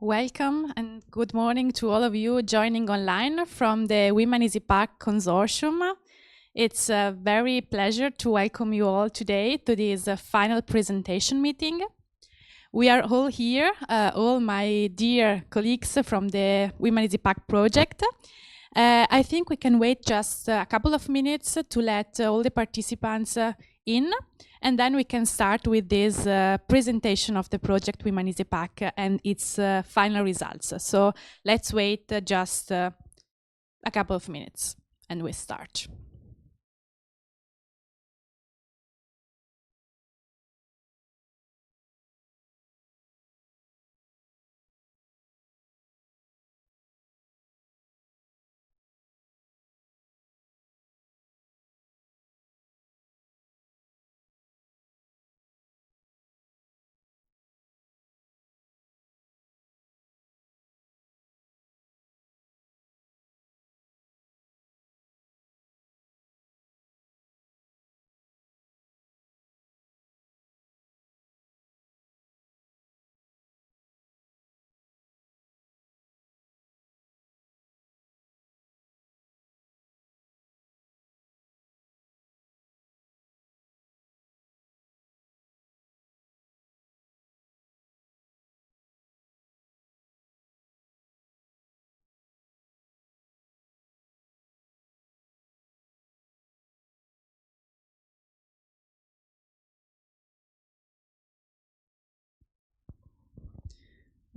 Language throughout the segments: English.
Welcome and good morning to all of you joining online from the WomenESEPack Consortium. It's a very pleasure to welcome you all today to this final presentation meeting. We are all here, all my dear colleagues from the WomenESEPack project. I think we can wait just a couple of minutes to let all the participants in, and then we can start with this presentation of the project WomenESEPack and its final results. So let's wait just a couple of minutes and we start.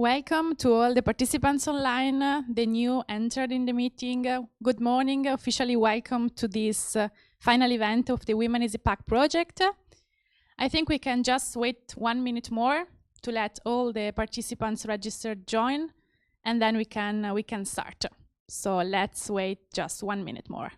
Welcome to all the participants online, the new entered in the meeting. Good morning, officially welcome to this final event of the WomenESEPack project. I think we can just wait 1 minute more to let all the participants registered join, and then we can start. So let's wait just 1 minute more.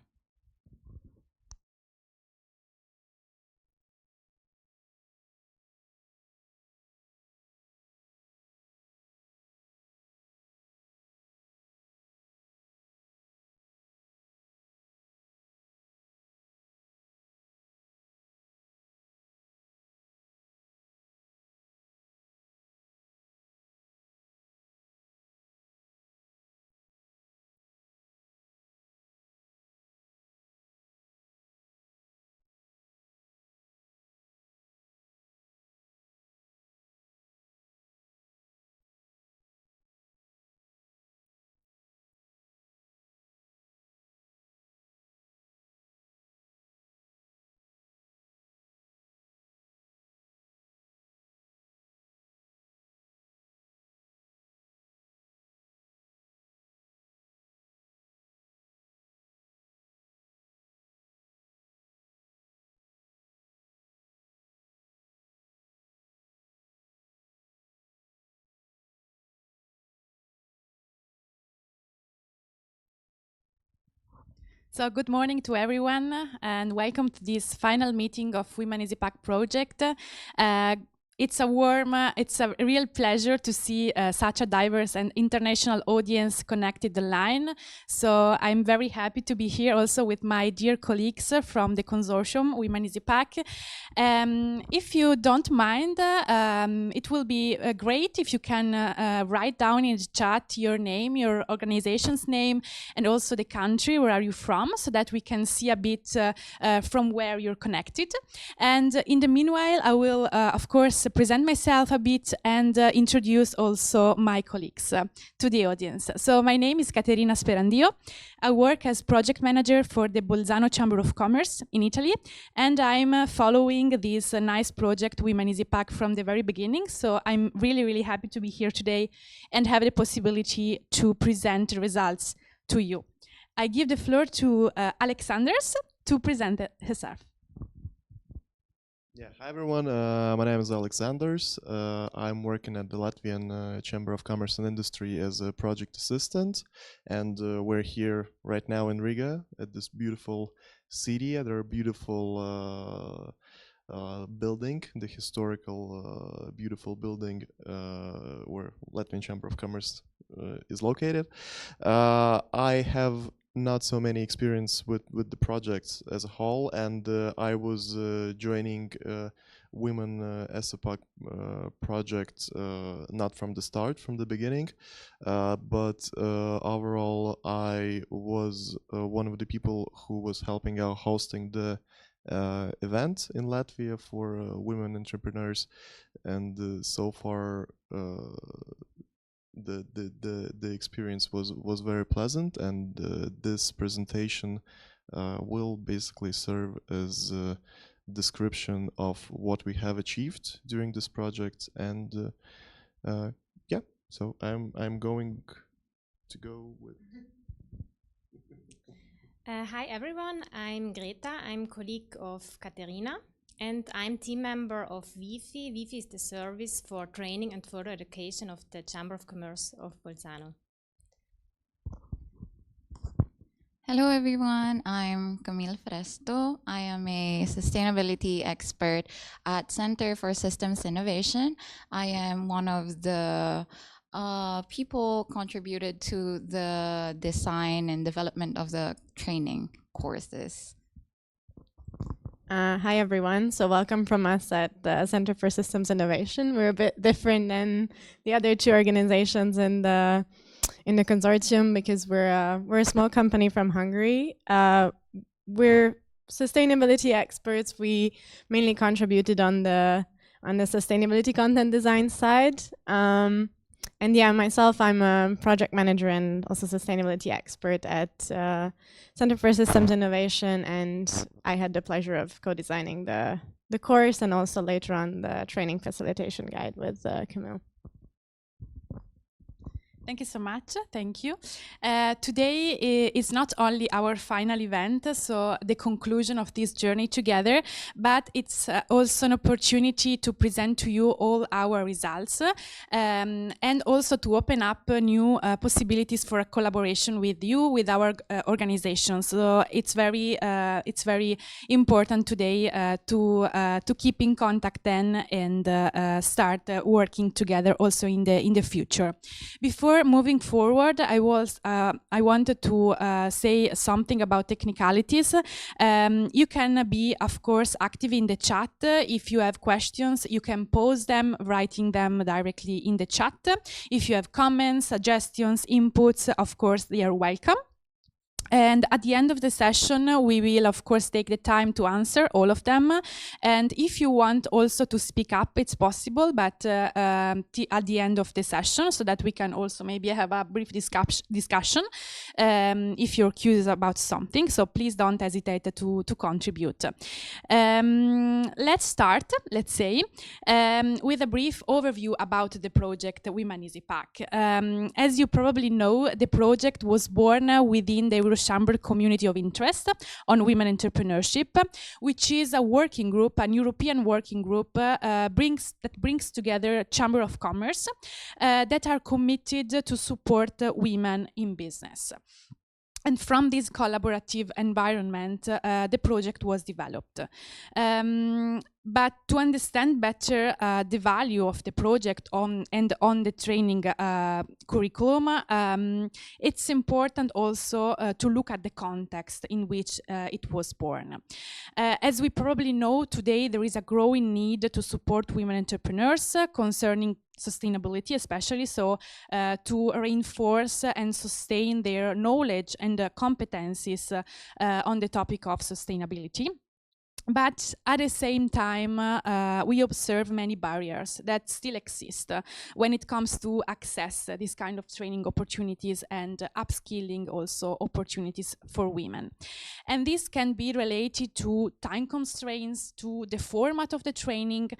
So good morning to everyone and welcome to this final meeting of WomenESEPack project. It's a real pleasure to see such a diverse and international audience connected online. So I'm very happy to be here also with my dear colleagues from the consortium WomenESEPack. If you don't mind, it will be great if you can write down in the chat your name, your organization's name, and also the country where are you from, so that we can see a bit from where you're connected. And in the meanwhile, I will, of course, present myself a bit and introduce also my colleagues to the audience. So my name is Caterina Sperandio. I work as project manager for the Bolzano Chamber of Commerce in Italy, and I'm following this nice project WomenESEPack from the very beginning. So I'm really, really happy to be here today and have the possibility to present the results to you. I give the floor to Alexanders to present herself. Yeah, hi everyone. My name is Alexanders. I'm working at the Latvian Chamber of Commerce and Industry as a project assistant, and we're here right now in Riga at this beautiful city, at our beautiful building, the historical beautiful building where Latvian Chamber of Commerce is located. I have not so many experience with the projects as a whole, and I was joining WomenESEPack project, not from the start, from the beginning, but overall I was one of the people who was helping out hosting the event in Latvia for women entrepreneurs, and so far the experience was very pleasant, and this presentation will basically serve as a description of what we have achieved during this project, and yeah, so I'm going to go with. Hi everyone, I'm Greta, I'm colleague of Katerina, and I'm team member of WiFi. WiFi is the service for training and further education of the Chamber of Commerce of Bolzano. Hello everyone, I'm Camille Fresto. I am a sustainability expert at Center for Systems Innovation. I am one of the people contributed to the design and development of the training courses. Hi everyone, so welcome from us at the Center for Systems Innovation. We're a bit different than the other two organizations in the consortium because we're a small company from Hungary. We're sustainability experts. We mainly contributed on the sustainability content design side. And yeah, myself, I'm a project manager and also sustainability expert at Center for Systems Innovation, and I had the pleasure of co-designing the course and also later on the training facilitation guide with Camille. Thank you so much. Thank you. Today is not only our final event, so the conclusion of this journey together, but it's also an opportunity to present to you all our results and also to open up new possibilities for a collaboration with you, with our organization. So it's very important today to keep in contact then and start working together also in the future. Before moving forward, I wanted to say something about technicalities. You can be, of course, active in the chat. If you have questions, you can pose them, writing them directly in the chat. If you have comments, suggestions, inputs, of course, they are welcome. And at the end of the session, we will, of course, take the time to answer all of them. And if you want also to speak up, it's possible, but at the end of the session, so that we can also maybe have a brief discussion if you're curious about something. So please don't hesitate to contribute. Let's start, let's say, with a brief overview about the project WomenESEPack. As you probably know, the project was born within the Chamber community of interest on women entrepreneurship, which is a working group, an European working group that brings together Chamber of Commerce that are committed to support women in business. And from this collaborative environment, the project was developed. But to understand better the value of the project on the training curriculum, it's important also to look at the context in which it was born. As we probably know, today there is a growing need to support women entrepreneurs concerning sustainability, especially so to reinforce and sustain their knowledge and competencies on the topic of sustainability. But at the same time, we observe many barriers that still exist when it comes to access this kind of training opportunities and upskilling also opportunities for women. And this can be related to time constraints, to the format of the training,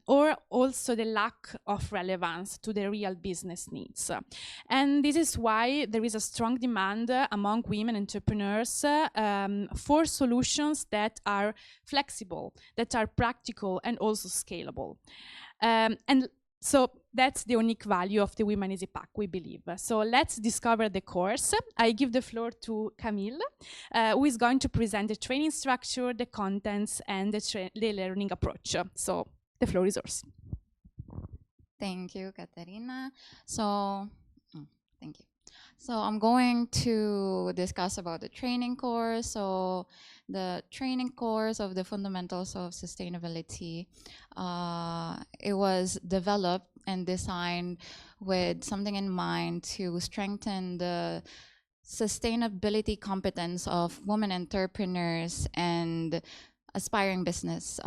or also the lack of relevance to the real business needs. And this is why there is a strong demand among women entrepreneurs for solutions that are flexible, that are practical and also scalable. And so that's the unique value of the WomenESEPack, we believe. So let's discover the course. I give the floor to Camille, who is going to present the training structure, the contents, and the learning approach. So the floor is yours. Thank you, Katerina. So, thank you. So I'm going to discuss about the training course. So the training course of the fundamentals of sustainability, it was developed and designed with something in mind to strengthen the sustainability competence of women entrepreneurs and aspiring business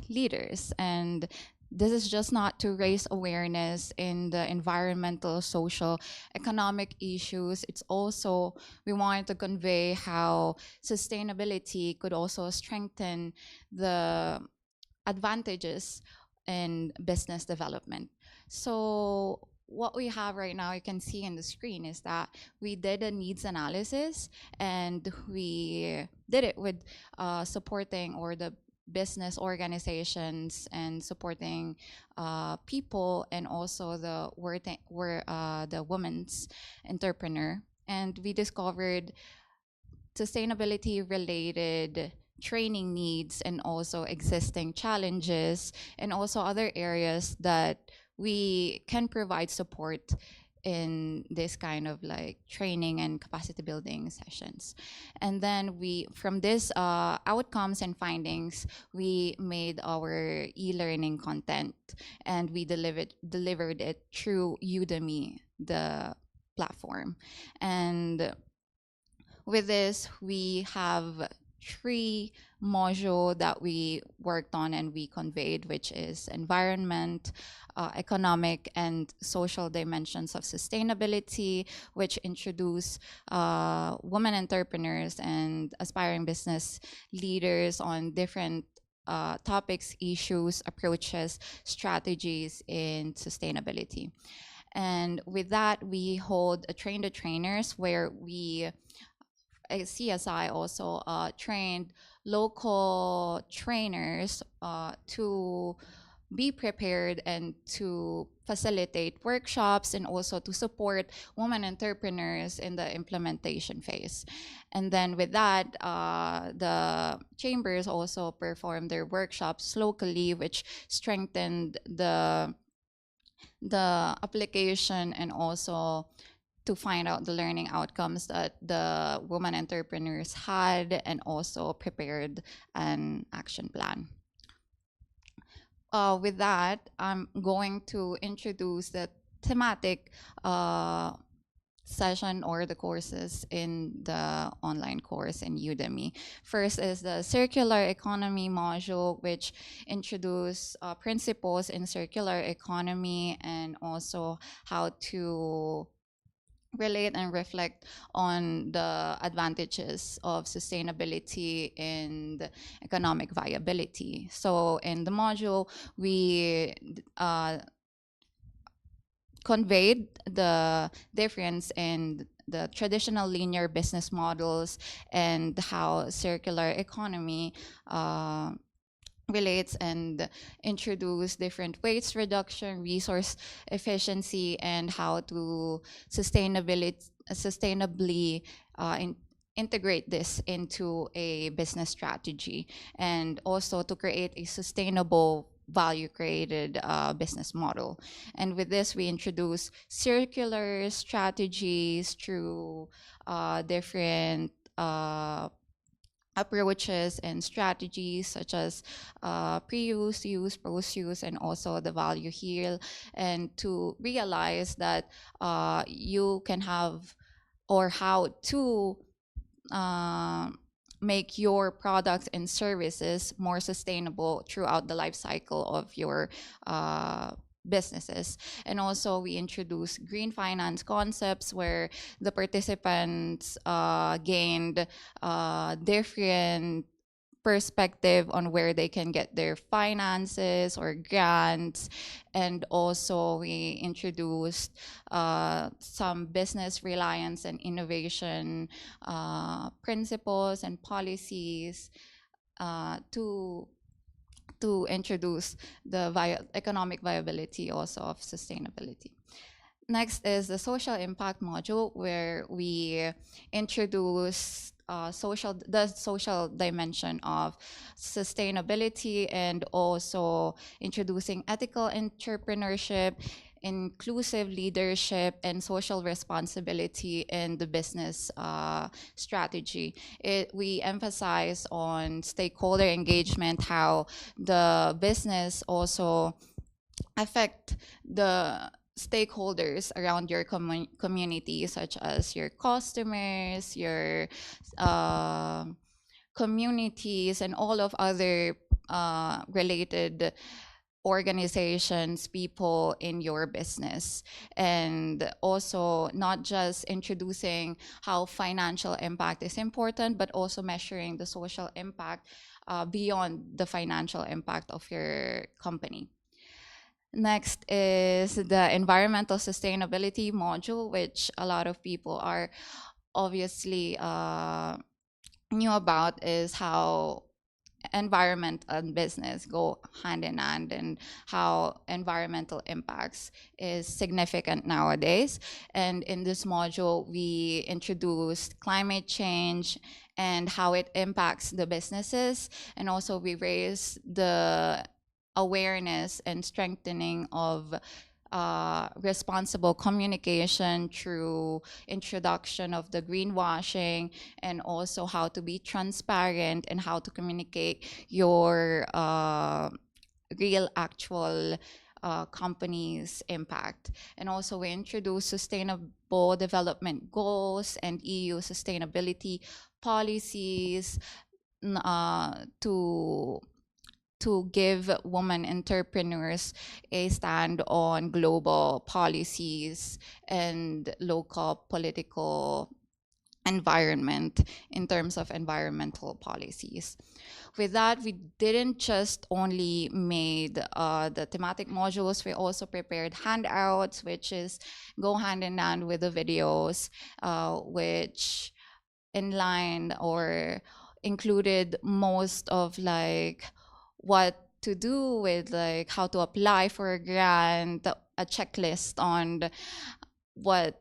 leaders. And this is just not to raise awareness in the environmental, social, economic issues. It's also, we wanted to convey how sustainability could also strengthen the advantages in business development. So what we have right now, you can see in the screen, is that we did a needs analysis, and we did it with supporting or the business organizations and supporting people, and also the women's entrepreneur. And we discovered sustainability related training needs and also existing challenges, and also other areas that we can provide support in this kind of like training and capacity building sessions. And then from this outcomes and findings, we made our e-learning content, and we delivered it through Udemy, the platform. And with this, we have 3 modules that we worked on and we conveyed, which is environment, economic, and social dimensions of sustainability, which introduce women entrepreneurs and aspiring business leaders on different topics, issues, approaches, strategies in sustainability. And with that, we hold a train the trainers, where we CSI also trained local trainers to be prepared and to facilitate workshops, and also to support women entrepreneurs in the implementation phase. And then with that, the chambers also performed their workshops locally, which strengthened the application, and also to find out the learning outcomes that the women entrepreneurs had, and also prepared an action plan. With that, I'm going to introduce the thematic session or the courses in the online course in Udemy. First is the circular economy module, which introduce principles in circular economy, and also how to relate and reflect on the advantages of sustainability and economic viability. So in the module, we conveyed the difference in the traditional linear business models and how circular economy relates, and introduce different waste reduction, resource efficiency, and how to sustainably integrate this into a business strategy, and also to create a sustainable value created business model. And with this, we introduce circular strategies through different approaches and strategies, such as pre-use, use, post-use, and also the value heal, and to realize that you can have, or how to make your products and services more sustainable throughout the life cycle of your businesses. And also we introduce green finance concepts, where the participants gained different perspective on where they can get their finances or grants. And also we introduced some business reliance and innovation principles and policies to introduce the economic viability also of sustainability. Next is the social impact module, where we introduce the social dimension of sustainability, and also introducing ethical entrepreneurship, inclusive leadership and social responsibility in the business strategy. We emphasize on stakeholder engagement, how the business also affect the stakeholders around your community, such as your customers, your communities, and all of other related organizations, people in your business. And also not just introducing how financial impact is important, but also measuring the social impact beyond the financial impact of your company. Next is the environmental sustainability module, which a lot of people are obviously knew about, is how environment and business go hand in hand, and how environmental impacts is significant nowadays. And in this module, we introduced climate change and how it impacts the businesses, and also we raise the awareness and strengthening of responsible communication through introduction of the greenwashing, and also how to be transparent and how to communicate your real actual company's impact. And also we introduce sustainable development goals and EU sustainability policies to give women entrepreneurs a stand on global policies and local political environment in terms of environmental policies. With that, we didn't just only made the thematic modules, we also prepared handouts, which is go hand in hand with the videos, which inline or included most of like what to do with, like how to apply for a grant, a checklist on what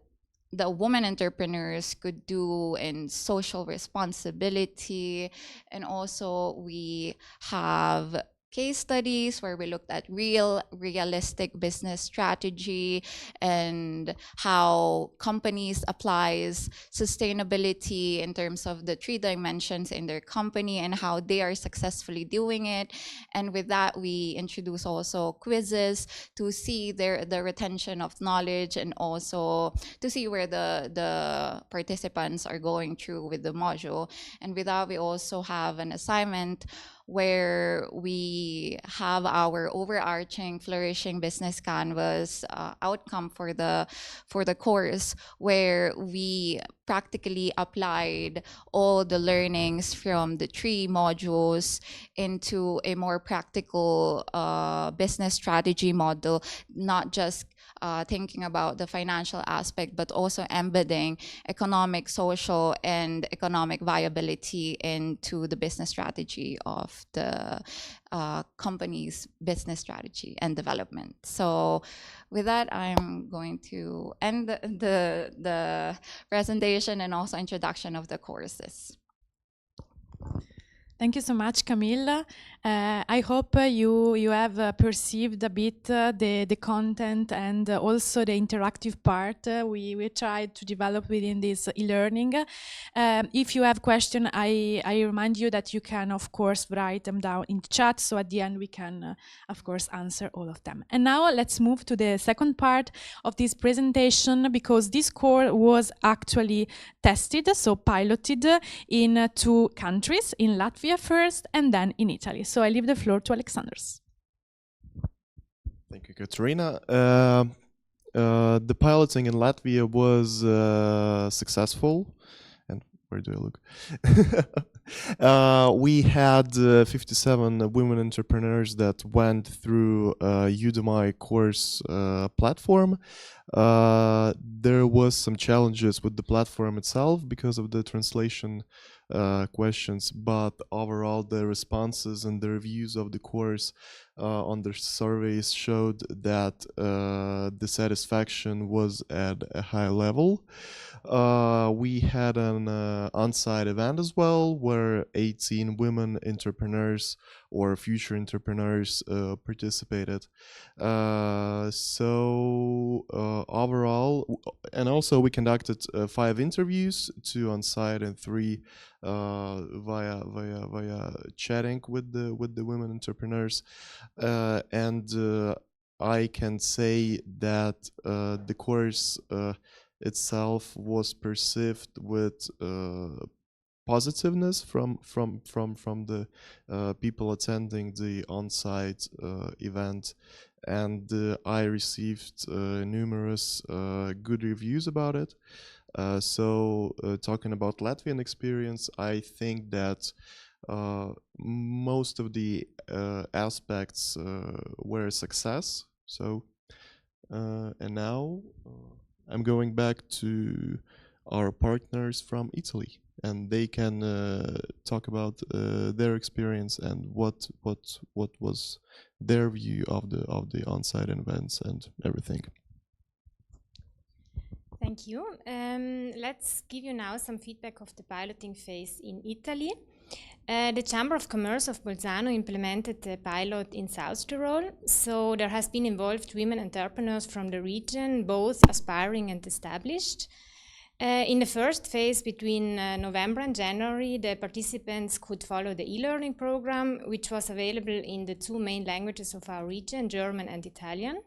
the women entrepreneurs could do in social responsibility. And also we have case studies where we looked at realistic business strategy and how companies applies sustainability in terms of the 3 dimensions in their company and how they are successfully doing it. And with that, we introduce also quizzes to see the retention of knowledge, and also to see where the participants are going through with the module. And with that, we also have an assignment where we have our overarching flourishing business canvas outcome for the course, where we practically applied all the learnings from the 3 modules into a more practical business strategy model, not just thinking about the financial aspect, but also embedding economic, social, and economic viability into the business strategy of the company's business strategy and development. So with that, I'm going to end the presentation and also introduction of the courses. Thank you so much, Camille. I hope you have perceived a bit the content and also the interactive part we tried to develop within this e-learning. If you have questions, I remind you that you can, of course, write them down in the chat, so at the end we can, of course, answer all of them. And now let's move to the second part of this presentation, because this course was actually tested, so piloted in 2 countries, in Latvia first and then in Italy. So I leave the floor to Alexandros. Thank you, Katerina. The piloting in Latvia was successful. And where do I look? We had 57 women entrepreneurs that went through Udemy course platform. There was some challenges with the platform itself because of the translation questions, but overall the responses and the reviews of the course on the surveys showed that the satisfaction was at a high level. We had an on-site event as well, where 18 women entrepreneurs or future entrepreneurs participated. Overall, and also we conducted 5 interviews, 2 on-site and 3 via chatting with the women entrepreneurs, and I can say that the course itself was perceived with positiveness from the people attending the on-site event, and I received numerous good reviews about it. Talking about Latvian experience, I think that most of the aspects were a success. And now I'm going back to our partners from Italy, and they can talk about their experience and what was their view of the on-site events and everything. Thank you. Let's give you now some feedback of the piloting phase in Italy. The Chamber of Commerce of Bolzano implemented the pilot in South Tyrol. So there has been involved women entrepreneurs from the region, both aspiring and established. In the first phase between November and January, the participants could follow the e-learning program, which was available in the 2 main languages of our region, German and Italian.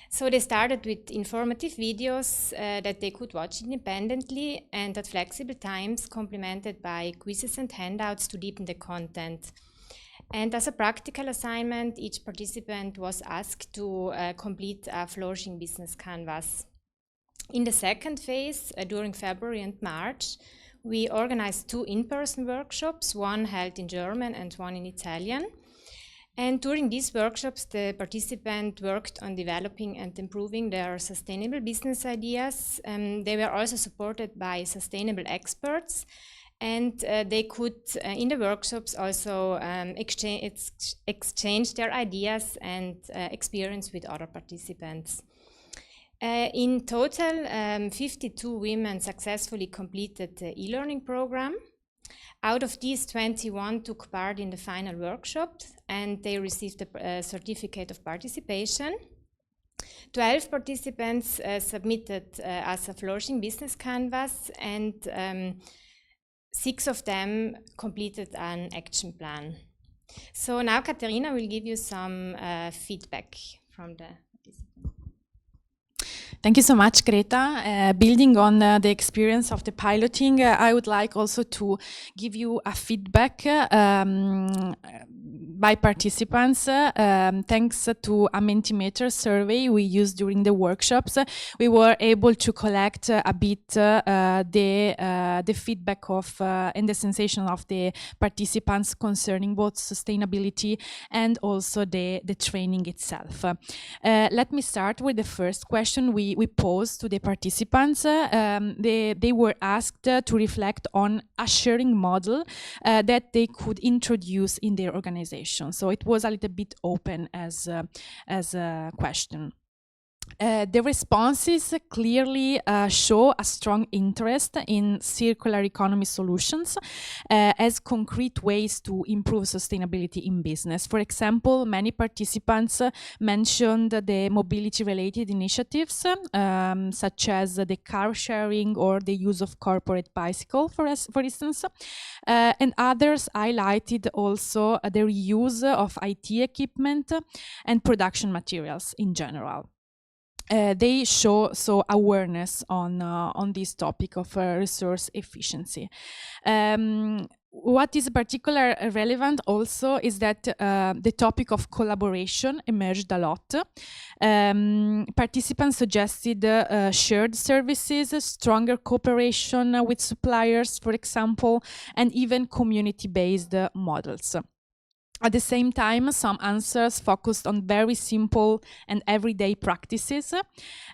So they started with informative videos that they could watch independently and at flexible times, complemented by quizzes and handouts to deepen the content. And as a practical assignment, each participant was asked to complete a flourishing business canvas. In the second phase, during February and March, we organized 2 in-person workshops, one held in German and one in Italian. And during these workshops, the participants worked on developing and improving their sustainable business ideas. They were also supported by sustainable experts, and they could, in the workshops, also exchange their ideas and experience with other participants. In total, 52 women successfully completed the e-learning program. Out of these, 21 took part in the final workshop, and they received a certificate of participation. 12 participants submitted as a flourishing business canvas, and 6 of them completed an action plan. So now Katerina will give you some feedback from the participants. Thank you so much, Greta. Building on the experience of the piloting, I would like also to give you a feedback by participants. Thanks to a Mentimeter survey we used during the workshops, we were able to collect a bit the feedback of and the sensation of the participants concerning both sustainability and also the training itself. Let me start with the first question we posed to the participants. They were asked to reflect on a sharing model that they could introduce in their organization. So it was a little bit open as a question. The responses clearly show a strong interest in circular economy solutions as concrete ways to improve sustainability in business. For example, many participants mentioned the mobility-related initiatives, such as the car sharing or the use of corporate bicycle, for instance. And others highlighted also the reuse of IT equipment and production materials in general. They show awareness on this topic of resource efficiency. What is particularly relevant also is that the topic of collaboration emerged a lot. Participants suggested shared services, stronger cooperation with suppliers, for example, and even community-based models. At the same time, some answers focused on very simple and everyday practices,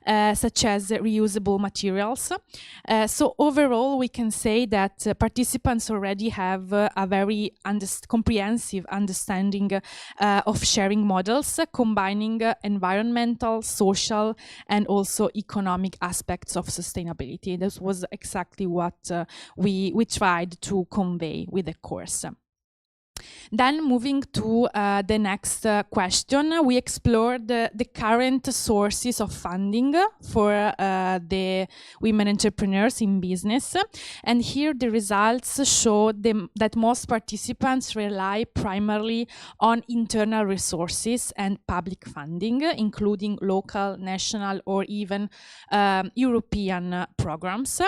such as reusable materials. So overall, we can say that participants already have a very comprehensive understanding of sharing models, combining environmental, social, and also economic aspects of sustainability. This was exactly what we tried to convey with the course. Then moving to the next question, we explored the current sources of funding for the women entrepreneurs in business. And here the results show that most participants rely primarily on internal resources and public funding, including local, national, or even European programs.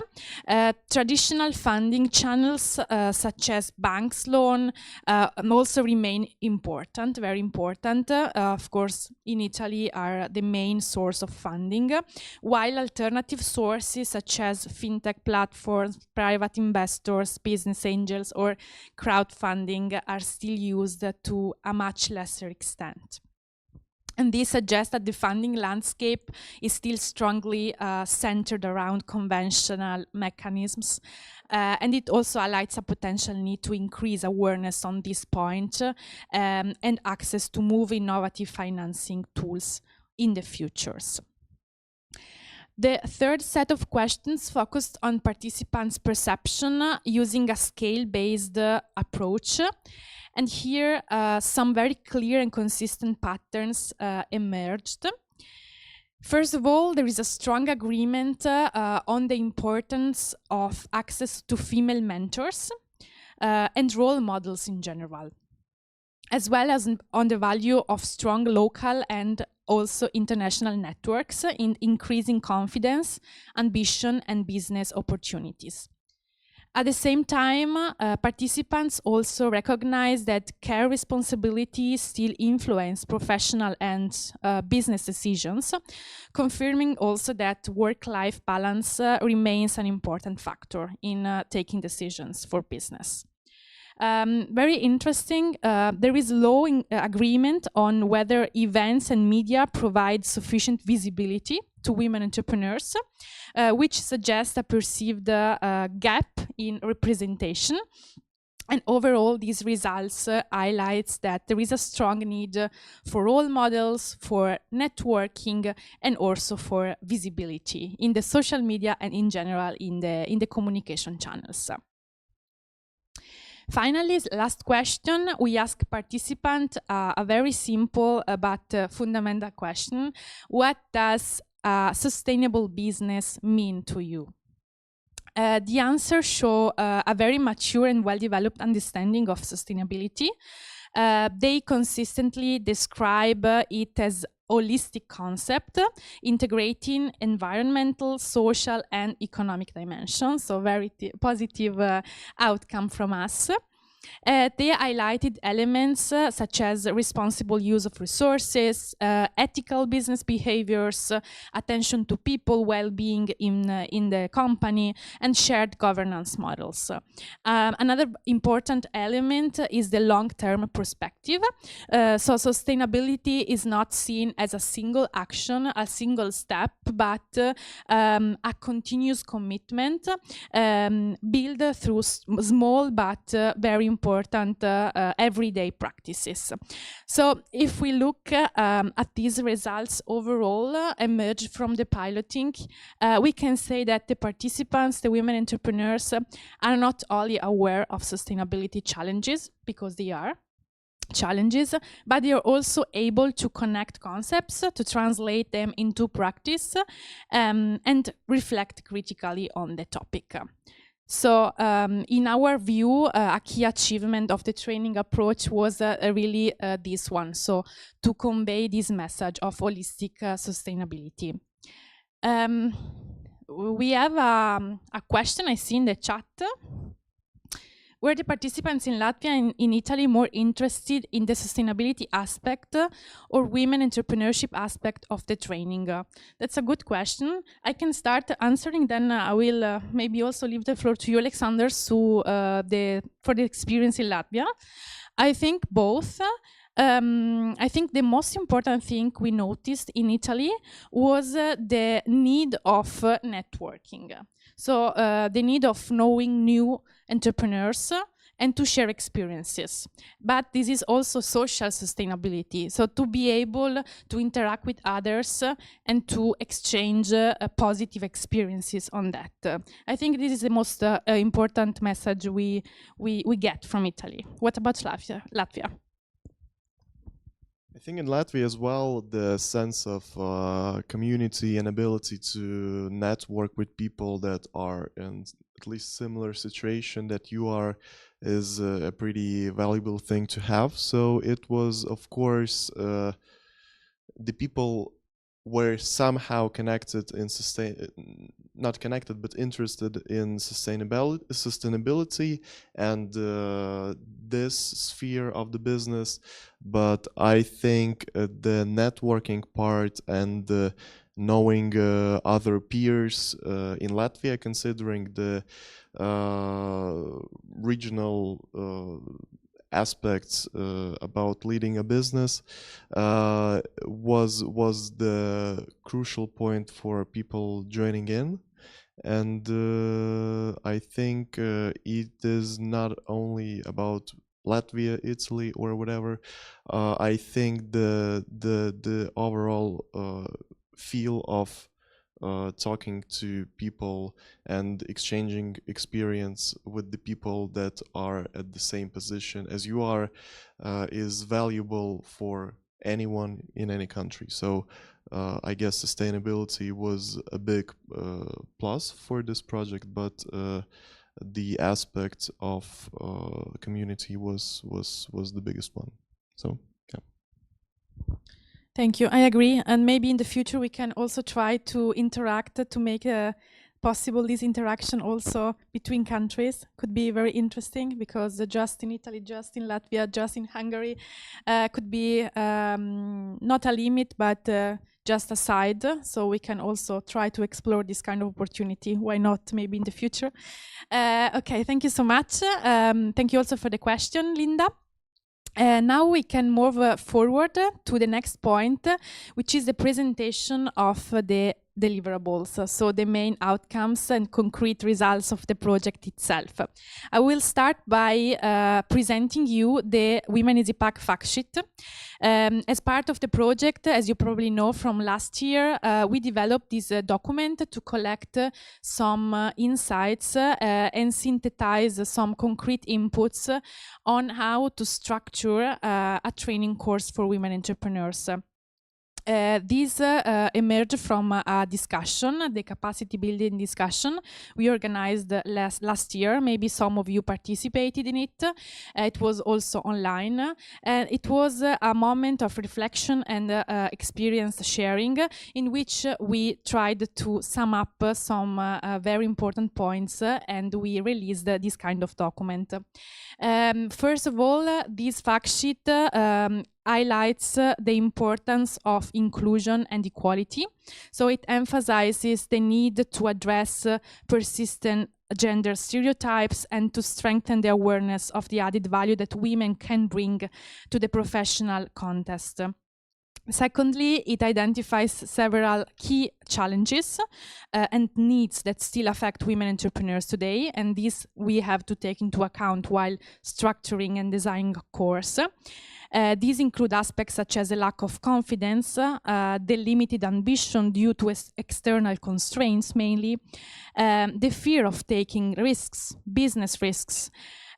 Traditional funding channels such as banks loan also remain important, very important. Of course, in Italy are the main source of funding, while alternative sources such as fintech platforms, private investors, business angels, or crowdfunding are still used to a much lesser extent. And this suggests that the funding landscape is still strongly centered around conventional mechanisms. And it also highlights a potential need to increase awareness on this point and access to more innovative financing tools in the futures. The third set of questions focused on participants' perception using a scale-based approach. And here, some very clear and consistent patterns emerged. First of all, there is a strong agreement on the importance of access to female mentors and role models in general, as well as on the value of strong local and also international networks in increasing confidence, ambition, and business opportunities. At the same time, participants also recognize that care responsibilities still influence professional and business decisions, confirming also that work-life balance remains an important factor in taking decisions for business. Very interesting, there is low agreement on whether events and media provide sufficient visibility to women entrepreneurs, which suggests a perceived gap in representation. And overall, these results highlights that there is a strong need for role models, for networking, and also for visibility in the social media and in general in the communication channels. Finally, last question, we ask participants a very simple but fundamental question. What does sustainable business mean to you? The answers show a very mature and well-developed understanding of sustainability. They consistently describe it as holistic concept, integrating environmental, social, and economic dimensions. So very positive outcome from us. They highlighted elements such as responsible use of resources, ethical business behaviors, attention to people well-being in the company, and shared governance models. Another important element is the long-term perspective. So sustainability is not seen as a single action, a single step, but a continuous commitment built through small but very important everyday practices. So if we look at these results overall emerged from the piloting, we can say that the participants, the women entrepreneurs, are not only aware of sustainability challenges, because they are challenges, but they are also able to connect concepts, to translate them into practice, and reflect critically on the topic. So in our view, a key achievement of the training approach was really this one, so to convey this message of holistic sustainability. We have a question I see in the chat. Were the participants in Latvia and in Italy more interested in the sustainability aspect or women entrepreneurship aspect of the training? That's a good question. I can start answering, then I will maybe also leave the floor to you, Alexander, for the experience in Latvia. I think both. I think the most important thing we noticed in Italy was the need of networking. So the need of knowing new entrepreneurs and to share experiences. But this is also social sustainability. So to be able to interact with others and to exchange positive experiences on that. I think this is the most important message we get from Italy. What about Latvia? I think in Latvia as well, the sense of community and ability to network with people that are in at least similar situation that you are is a pretty valuable thing to have. So it was, of course, the people were somehow connected in not connected, but interested in sustainability and this sphere of the business. But I think the networking part and knowing other peers in Latvia, considering the regional aspects about leading a business was the crucial point for people joining in. And I think it is not only about Latvia, Italy, or whatever. I think the overall feel of talking to people and exchanging experience with the people that are at the same position as you are is valuable for anyone in any country. So I guess sustainability was a big plus for this project, but the aspect of community was the biggest one. So yeah. Thank you. I agree. And maybe in the future we can also try to interact to make possible this interaction also between countries. Could be very interesting because just in Italy, just in Latvia, just in Hungary could be not a limit, but just a side. So we can also try to explore this kind of opportunity. Why not maybe in the future? Okay, thank you so much. Thank you also for the question, Linda. Now we can move forward to the next point, which is the presentation of the deliverables, so the main outcomes and concrete results of the project itself. I will start by presenting you the WomenESEPack fact sheet. As part of the project, as you probably know from last year, we developed this document to collect some insights and synthesize some concrete inputs on how to structure a training course for women entrepreneurs. These emerged from a discussion, the capacity building discussion we organized last year. Maybe some of you participated in it. It was also online. It was a moment of reflection and experience sharing in which we tried to sum up some very important points and we released this kind of document. First of all, this fact sheet highlights the importance of inclusion and equality. So it emphasizes the need to address persistent gender stereotypes and to strengthen the awareness of the added value that women can bring to the professional context. Secondly, it identifies several key challenges and needs that still affect women entrepreneurs today, and these we have to take into account while structuring and designing a course. These include aspects such as a lack of confidence, the limited ambition due to external constraints mainly, the fear of taking risks, business risks,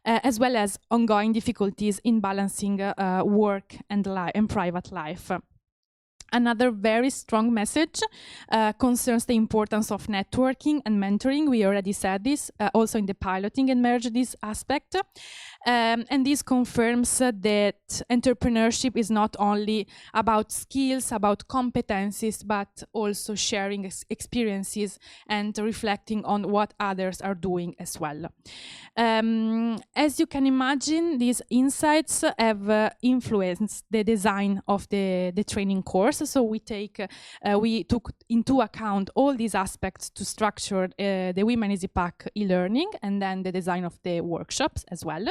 as well as ongoing difficulties in balancing work and private life. Another very strong message concerns the importance of networking and mentoring. We already said this, also in the piloting emerged this aspect. And this confirms that entrepreneurship is not only about skills, about competencies, but also sharing experiences and reflecting on what others are doing as well. As you can imagine, these insights have influenced the design of the training course. So we took into account all these aspects to structure the WomenESEPack e-learning and then the design of the workshops as well.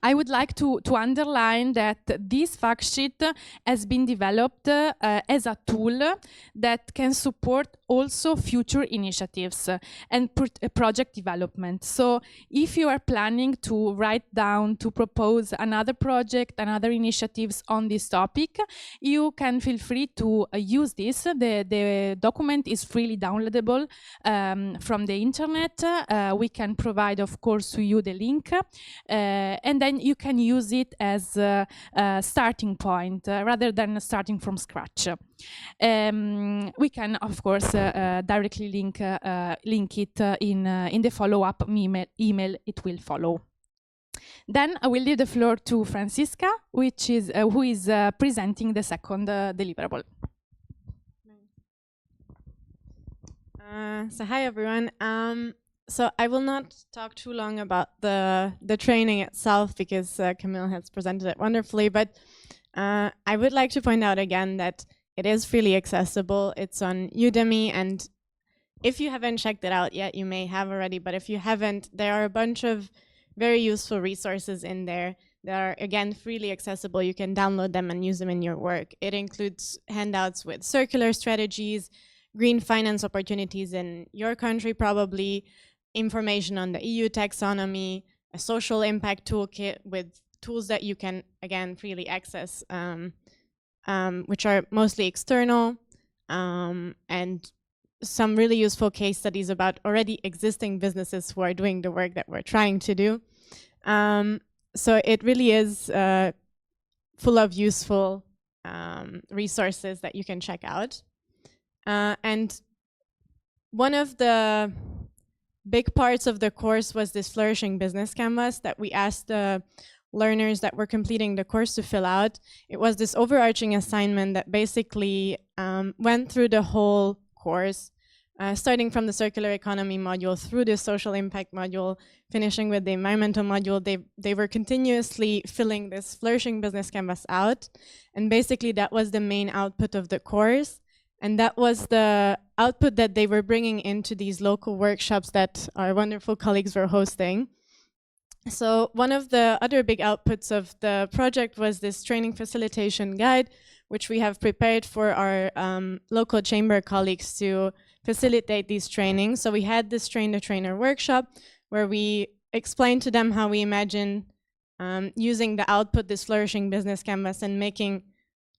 I would like to underline that this fact sheet has been developed as a tool that can support also future initiatives and project development. So if you are planning to write down, to propose another project, another initiatives on this topic, you can feel free to use this. The document is freely downloadable from the internet. We can provide, of course, to you the link. And then you can use it as a starting point rather than starting from scratch. We can, of course, directly link it in the follow-up email it will follow. Then I will leave the floor to Francisca, who is presenting the second deliverable. So hi everyone. So I will not talk too long about the training itself because Camille has presented it wonderfully, but I would like to point out again that it is freely accessible. It's on Udemy, and if you haven't checked it out yet, you may have already, but if you haven't, there are a bunch of very useful resources in there that are, again, freely accessible. You can download them and use them in your work. It includes handouts with circular strategies, green finance opportunities in your country probably, information on the EU taxonomy, a social impact toolkit with tools that you can, again, freely access, which are mostly external, and some really useful case studies about already existing businesses who are doing the work that we're trying to do. So it really is full of useful resources that you can check out. And one of the big parts of the course was this Flourishing Business Canvas that we asked the learners that were completing the course to fill out. It was this overarching assignment that basically went through the whole course, starting from the circular economy module through the social impact module, finishing with the environmental module. They were continuously filling this Flourishing Business Canvas out, and basically that was the main output of the course. And that was the output that they were bringing into these local workshops that our wonderful colleagues were hosting. So one of the other big outputs of the project was this training facilitation guide, which we have prepared for our local chamber colleagues to facilitate these trainings. So we had this Train the Trainer workshop where we explained to them how we imagine using the output, this Flourishing Business Canvas, and making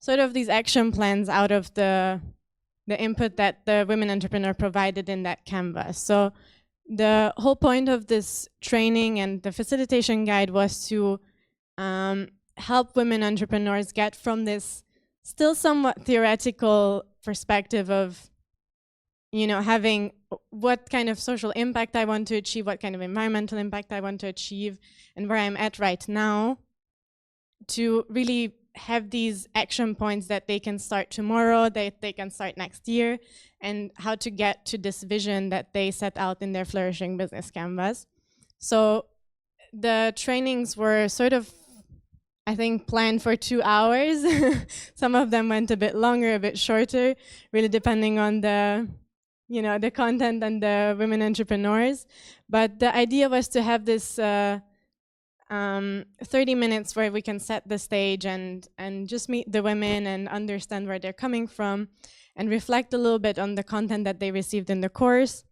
sort of these action plans out of the input that the women entrepreneur provided in that canvas. So the whole point of this training and the facilitation guide was to help women entrepreneurs get from this still somewhat theoretical perspective of, you know, having what kind of social impact I want to achieve, what kind of environmental impact I want to achieve, and where I'm at right now, to really have these action points that they can start tomorrow, that they can start next year, and how to get to this vision that they set out in their Flourishing Business Canvas. So the trainings were sort of, I think, planned for 2 hours. Some of them went a bit longer, a bit shorter, really depending on the, you know, the content and the women entrepreneurs. But the idea was to have this 30 minutes where we can set the stage and just meet the women and understand where they're coming from and reflect a little bit on the content that they received in the course.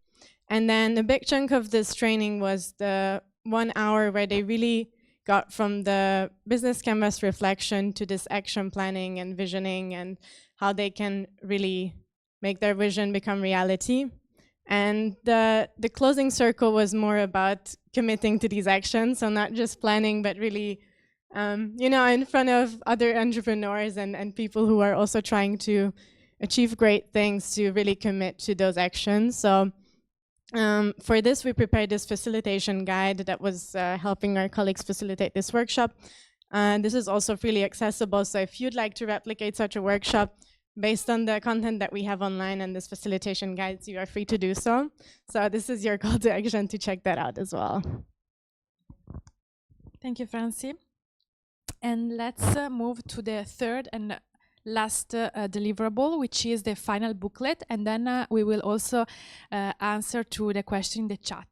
And then a big chunk of this training was the 1 hour where they really got from the business canvas reflection to this action planning and visioning and how they can really make their vision become reality. And the closing circle was more about committing to these actions, so not just planning, but really, you know, in front of other entrepreneurs and people who are also trying to achieve great things, to really commit to those actions. So for this, we prepared this facilitation guide that was helping our colleagues facilitate this workshop. This is also freely accessible, so if you'd like to replicate such a workshop, based on the content that we have online and this facilitation guides, you are free to do so. So this is your call to action to check that out as well. Thank you, Francie. And let's move to the third and last deliverable, which is the final booklet, and then we will also answer to the question in the chat.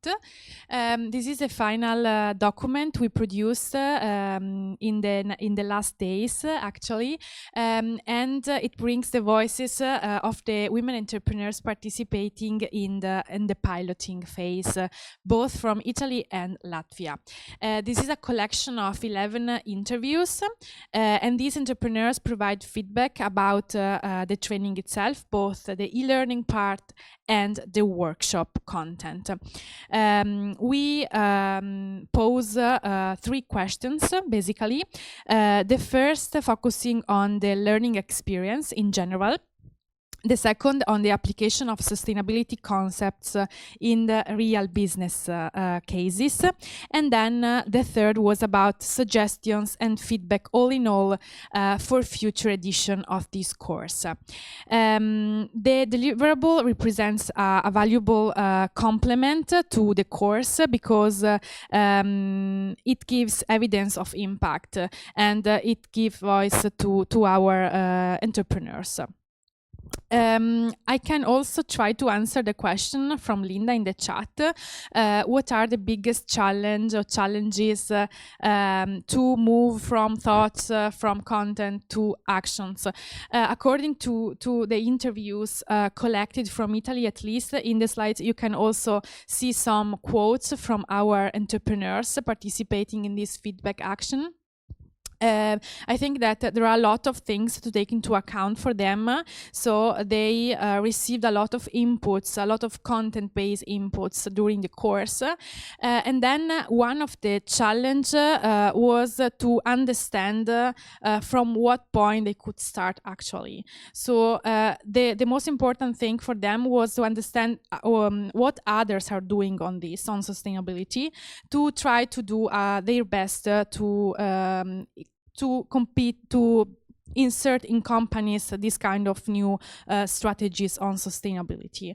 This is a final document we produced in the last days, actually, and it brings the voices of the women entrepreneurs participating in the piloting phase, both from Italy and Latvia. This is a collection of 11 interviews, and these entrepreneurs provide feedback about the training itself, both the e-learning part and the workshop content. We pose 3 questions, basically. The first focusing on the learning experience in general. The second on the application of sustainability concepts in the real business cases. And then the third was about suggestions and feedback, all in all, for future edition of this course. The deliverable represents a valuable complement to the course because it gives evidence of impact and it gives voice to our entrepreneurs. I can also try to answer the question from Linda in the chat. What are the biggest challenges to move from thoughts, from content to actions? According to the interviews collected from Italy, at least in the slides, you can also see some quotes from our entrepreneurs participating in this feedback action. I think that there are a lot of things to take into account for them. So they received a lot of inputs, a lot of content-based inputs during the course. And then one of the challenge was to understand from what point they could start actually. So the most important thing for them was to understand what others are doing on this, on sustainability, to try to do their best to compete, to insert in companies this kind of new strategies on sustainability.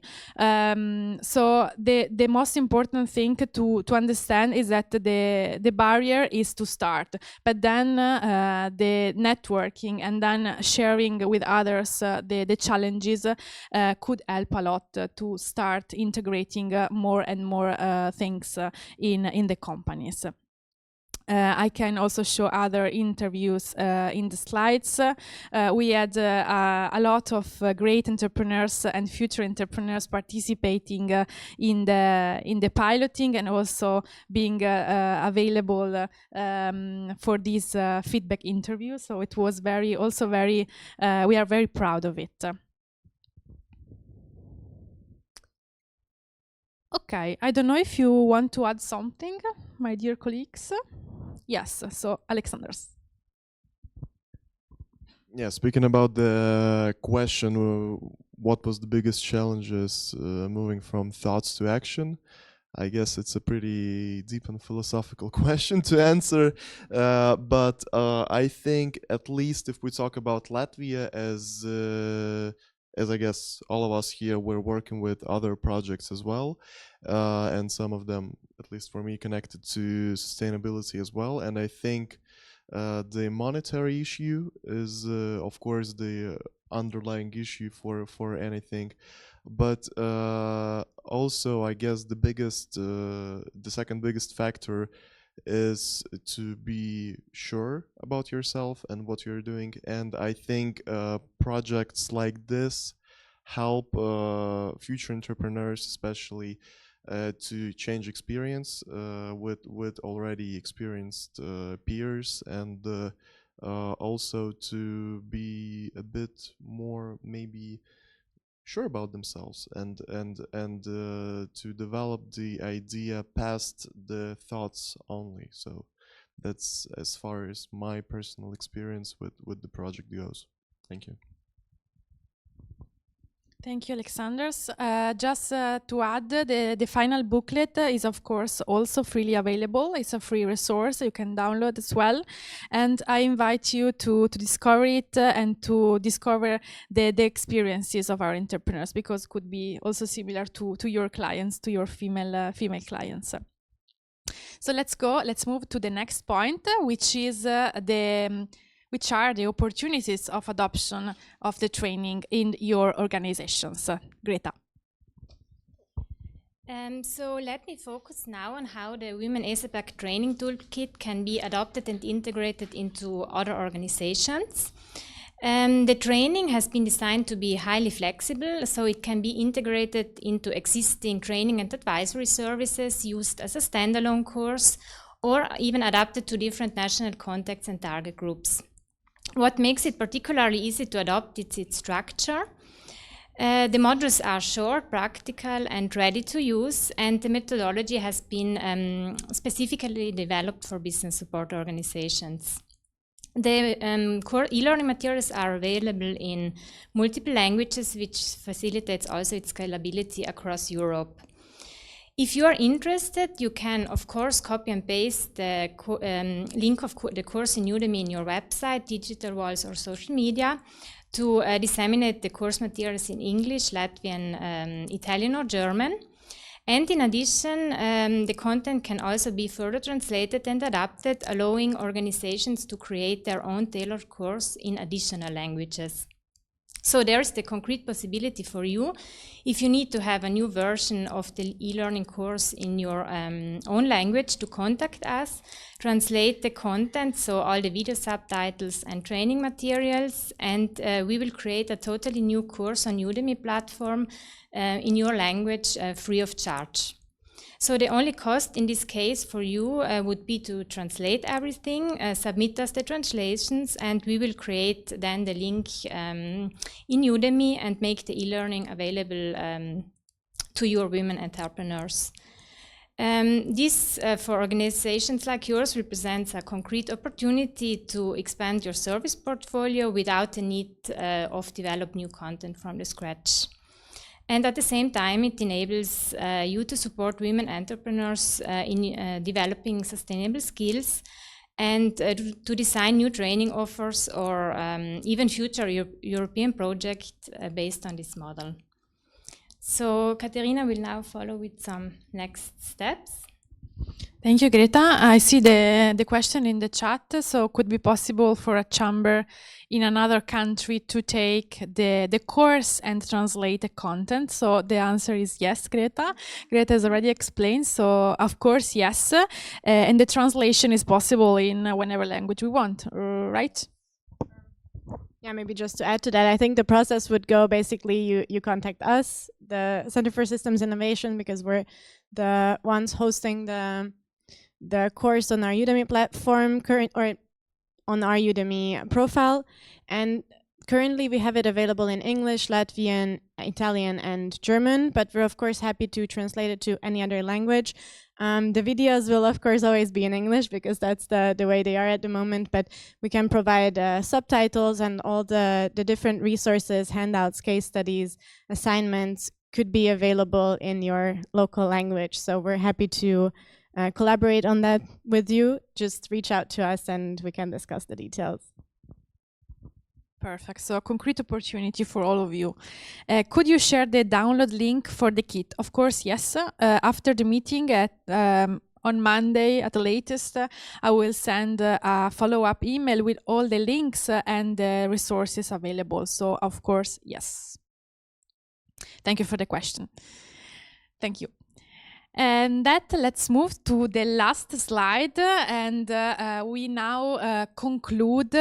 So the most important thing to understand is that the barrier is to start, but then the networking and then sharing with others the challenges could help a lot to start integrating more and more things in the companies. I can also show other interviews in the slides. We had a lot of great entrepreneurs and future entrepreneurs participating in the piloting and also being available for these feedback interviews. So it was we are very proud of it. Okay, I don't know if you want to add something, my dear colleagues. Yes, so Alexander's. Yeah, speaking about the question, what was the biggest challenges moving from thoughts to action? I guess it's a pretty deep and philosophical question to answer, but I think at least if we talk about Latvia, as I guess all of us here, we're working with other projects as well, and some of them, at least for me, connected to sustainability as well. And I think the monetary issue is, of course, the underlying issue for anything. But also, I guess the second biggest factor is to be sure about yourself and what you're doing. And I think projects like this help future entrepreneurs, especially, to change experience with already experienced peers, and also to be a bit more maybe sure about themselves and to develop the idea past the thoughts only. So that's as far as my personal experience with the project goes. Thank you. Thank you, Alexanders. Just to add, the final booklet is, of course, also freely available. It's a free resource you can download as well. And I invite you to discover it and to discover the experiences of our entrepreneurs, because it could be also similar to your clients, to your female clients. So let's move to the next point, which is the which are the opportunities of adoption of the training in your organizations. Greta. So let me focus now on how the WomenESEPack training toolkit can be adopted and integrated into other organizations. The training has been designed to be highly flexible, so it can be integrated into existing training and advisory services, used as a standalone course, or even adapted to different national contexts and target groups. What makes it particularly easy to adopt is its structure. The modules are short, practical, and ready to use, and the methodology has been specifically developed for business support organizations. The core e-learning materials are available in multiple languages, which facilitates also its scalability across Europe. If you are interested, you can, of course, copy and paste the link of the course in Udemy in your website, digital walls, or social media to disseminate the course materials in English, Latvian, Italian, or German. And in addition, the content can also be further translated and adapted, allowing organizations to create their own tailored course in additional languages. So there is the concrete possibility for you, if you need to have a new version of the e-learning course in your own language, to contact us, translate the content, so all the video subtitles and training materials, and we will create a totally new course on Udemy platform in your language free of charge. So the only cost in this case for you would be to translate everything, submit us the translations, and we will create then the link in Udemy and make the e-learning available to your women entrepreneurs. This, for organizations like yours, represents a concrete opportunity to expand your service portfolio without the need of develop new content from the scratch. And at the same time, it enables you to support women entrepreneurs in developing sustainable skills and to design new training offers or even future European projects based on this model. So Katerina will now follow with some next steps. Thank you, Greta. I see the question in the chat. So could it be possible for a chamber in another country to take the course and translate the content? So the answer is yes, Greta. Greta has already explained. So of course, yes. And the translation is possible in whatever language we want, right? Yeah, maybe just to add to that, I think the process would go basically you contact us, the Center for Systems Innovation, because we're the ones hosting the course on our Udemy platform or on our Udemy profile. And currently we have it available in English, Latvian, Italian, and German, but we're of course happy to translate it to any other language. The videos will of course always be in English because that's the way they are at the moment, but we can provide subtitles, and all the different resources, handouts, case studies, assignments could be available in your local language. So we're happy to collaborate on that with you. Just reach out to us and we can discuss the details. Perfect. So a concrete opportunity for all of you. Could you share the download link for the kit? Of course, yes. After the meeting on Monday at the latest, I will send a follow-up email with all the links and the resources available. So of course, yes. Thank you for the question. Thank you. And let's move to the last slide, and we now conclude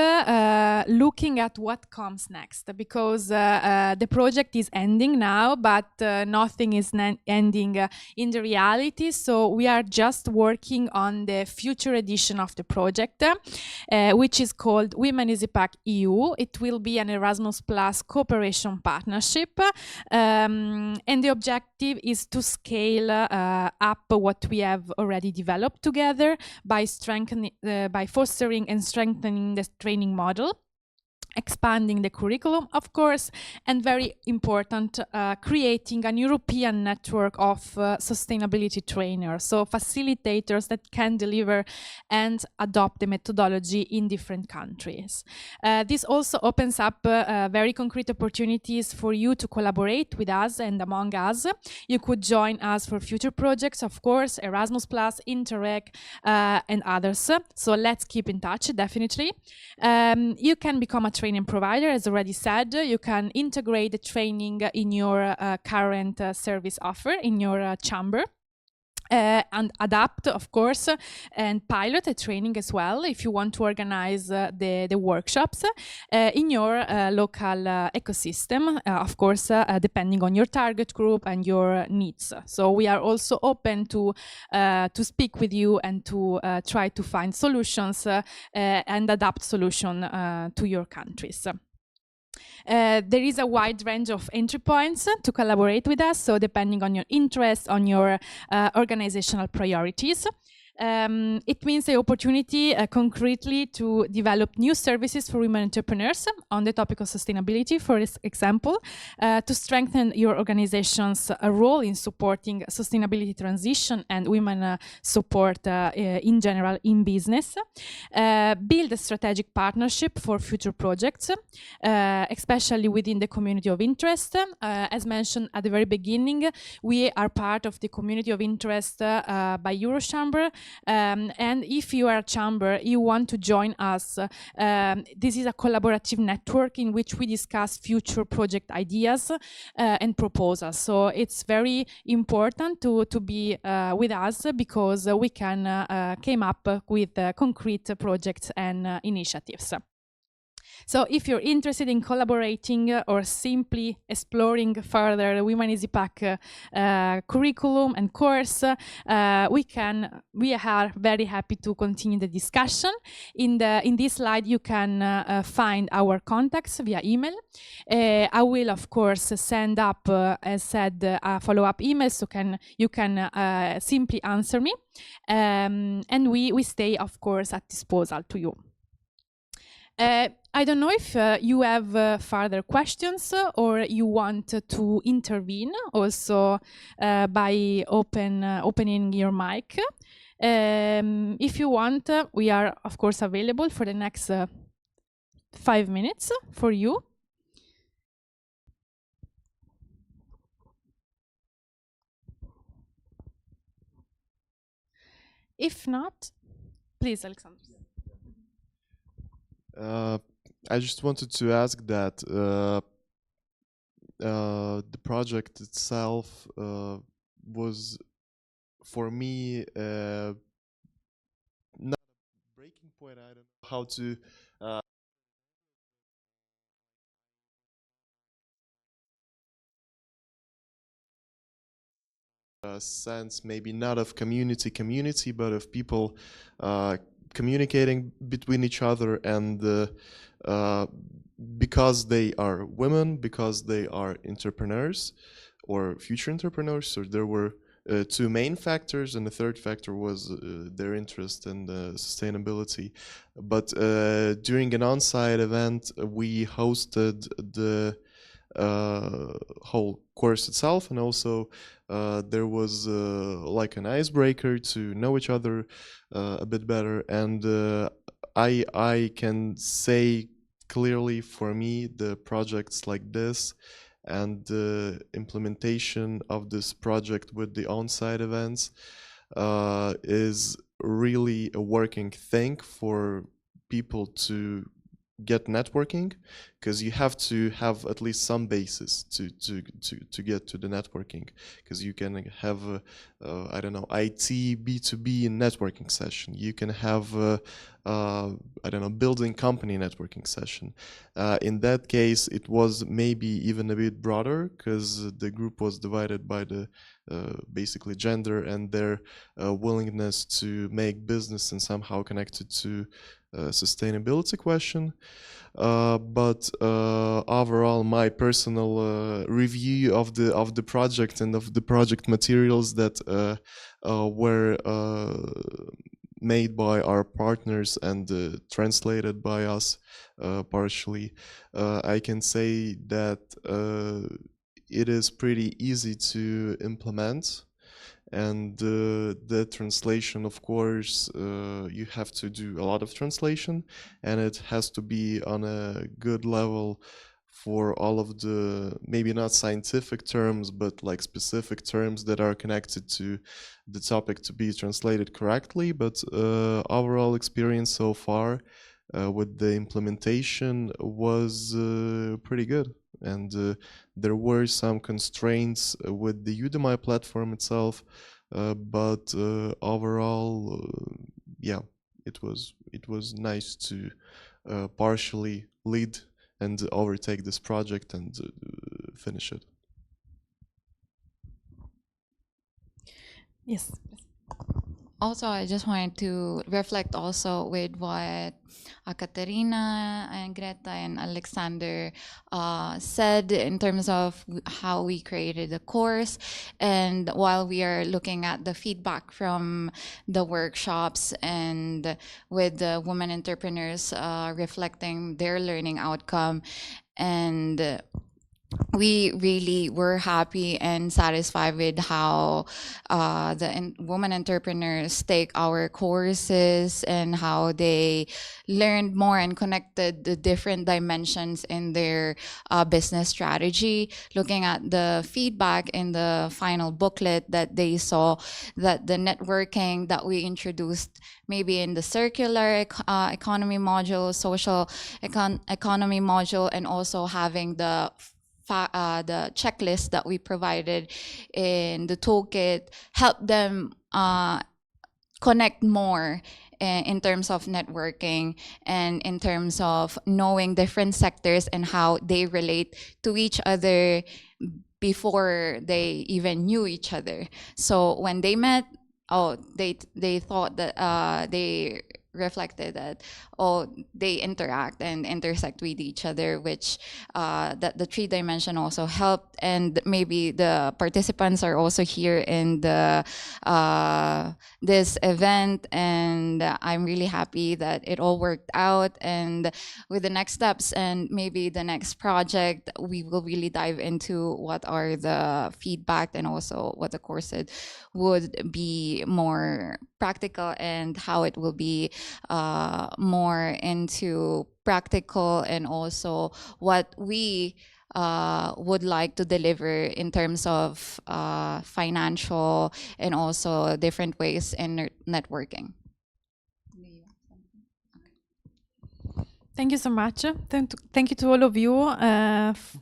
looking at what comes next, because the project is ending now, but nothing is ending in the reality. So we are just working on the future edition of the project, which is called WomenESEPack EU. It will be an Erasmus Plus cooperation partnership, and the objective is to scale up what we have already developed together by fostering and strengthening the training model. expanding the curriculum, of course, and very important, creating an European network of sustainability trainers, so facilitators that can deliver and adopt the methodology in different countries. This also opens up very concrete opportunities for you to collaborate with us and among us. You could join us for future projects, of course, Erasmus+, Interreg, and others. So let's keep in touch, definitely. You can become a training provider, as already said. You can integrate the training in your current service offer in your chamber. And adapt, of course, and pilot a training as well if you want to organize the workshops in your local ecosystem, of course, depending on your target group and your needs. So we are also open to speak with you and to try to find solutions and adapt solution to your countries. There is a wide range of entry points to collaborate with us, so depending on your interests, on your organizational priorities. It means the opportunity concretely to develop new services for women entrepreneurs on the topic of sustainability, for example, to strengthen your organization's role in supporting sustainability transition and women support in general in business, build a strategic partnership for future projects, especially within the community of interest. As mentioned at the very beginning, we are part of the community of interest by Eurochamber. And if you are a chamber, you want to join us, this is a collaborative network in which we discuss future project ideas and proposals. So it's very important to be with us because we can came up with concrete projects and initiatives. So if you're interested in collaborating or simply exploring further the WomenESEPack curriculum and course, we are very happy to continue the discussion. In this slide, you can find our contacts via email. I will, of course, send up, as said, a follow-up email, so you can simply answer me. And we stay, of course, at disposal to you. I don't know if you have further questions or you want to intervene also by opening your mic. If you want, we are, of course, available for the next 5 minutes for you. If not, please, Alexander. I just wanted to ask that the project itself was, for me, not a breaking point. I don't know how to sense, maybe not of community, but of people communicating between each other, and because they are women, because they are entrepreneurs or future entrepreneurs. So there were two main factors, and the third factor was their interest in sustainability. But during an on-site event, we hosted the whole course itself, and also there was like an icebreaker to know each other a bit better. And I can say clearly, for me, the projects like this and the implementation of this project with the on-site events is really a working thing for people to get networking, because you have to have at least some basis to get to the networking, because you can have I don't know, IT B2B networking session, you can have I don't know, building company networking session. In that case, it was maybe even a bit broader, because the group was divided by the basically gender and their willingness to make business and somehow connected to sustainability question. But overall, my personal review of the project and of the project materials that were made by our partners and translated by us partially. I can say that it is pretty easy to implement, and the translation, of course, you have to do a lot of translation, and it has to be on a good level for all of the, maybe not scientific terms, but like specific terms that are connected to the topic to be translated correctly. But overall experience so far with the implementation was pretty good. And there were some constraints with the Udemy platform itself, but overall, yeah, it was nice to partially lead and overtake this project and finish it. Yes. Also, I just wanted to reflect also with what Katerina and Greta and Alexander said in terms of how we created the course. And while we are looking at the feedback from the workshops and with the women entrepreneurs reflecting their learning outcome, and we really were happy and satisfied with how the women entrepreneurs take our courses and how they learned more and connected the different dimensions in their business strategy. Looking at the feedback in the final booklet, that they saw that the networking that we introduced maybe in the circular economy module, social economy module, and also having the checklist that we provided in the toolkit help them connect more in terms of networking and in terms of knowing different sectors and how they relate to each other before they even knew each other. So when they met, they thought that they reflected that they interact and intersect with each other, which that the 3D also helped. And maybe the participants are also here in the this event, and I'm really happy that it all worked out. And with the next steps and maybe the next project, we will really dive into what are the feedback and also what the course would be more practical and how it will be more into practical, and also what we would like to deliver in terms of financial and also different ways in networking. Thank you so much. Thank you to all of you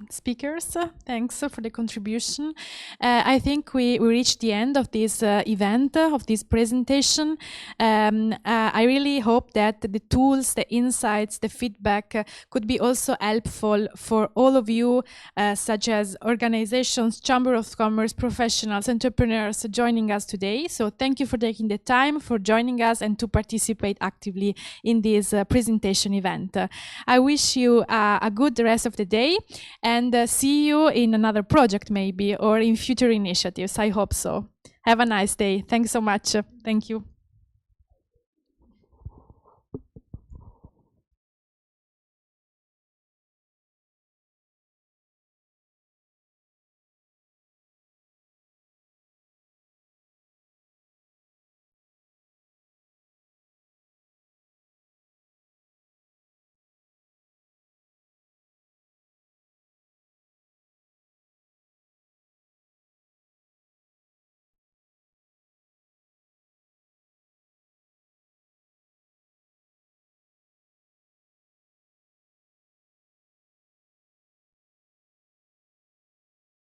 speakers. Thanks for the contribution. I think we reached the end of this event, of this presentation. I really hope that the tools, the insights, the feedback could be also helpful for all of you, such as organizations, Chamber of Commerce, professionals, entrepreneurs joining us today. So thank you for taking the time, for joining us and to participate actively in this presentation event. I wish you a good rest of the day, and see you in another project maybe, or in future initiatives. I hope so. Have a nice day. Thanks so much. Thank you.